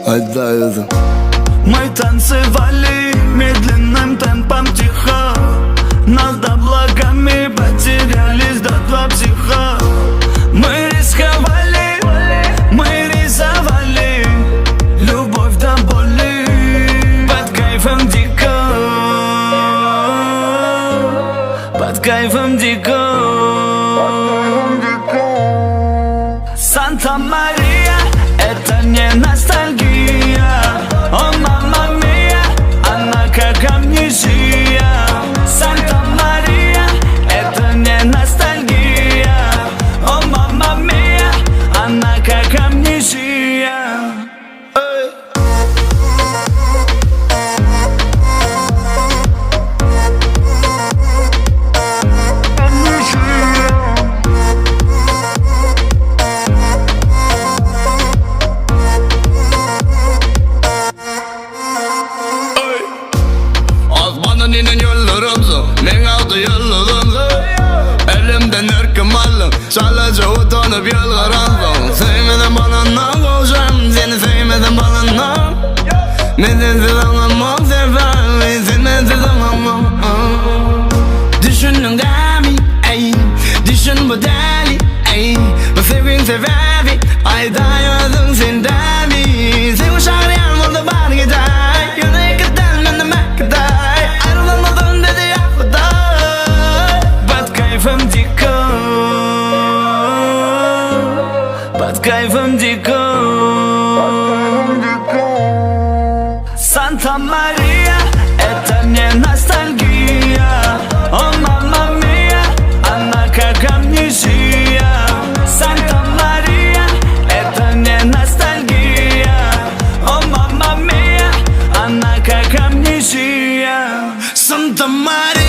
Aydayozin. Мы танцевали медленным темпом тихо, над облаками потерялись до два психа. Мы рисковали, мы рисовали любовь до боли, под кайфом дико, под кайфом дико. Санта-Мария, это не ностальгия. О, мама мия, она как амнезия. Санта-Мария, это не ностальгия. О, мама мия, она как амнезия. Elimden ırkımalım, sadece utanıp yalvaralım. Sevmeden bana ne olacağım, seni sevmeden bana ne? Nedensiz anlamam, sever, sensiz anlamam. Düşünün demi, ey, düşün bu deli, ey. Bu sevin sebebi, aydayozin senden mi? Sen uşağıyan oldu bana gider, yüreğe kadar bendime kadar. Ayrılamadın dedi ya Foto. Под кайфом дико, под кайфом дико. Санта-Мария, это не ностальгия. О, мама мия, она как амнезия. Санта-Мария, это не ностальгия. О, мама мия, она как амнезия. Санта-Мария.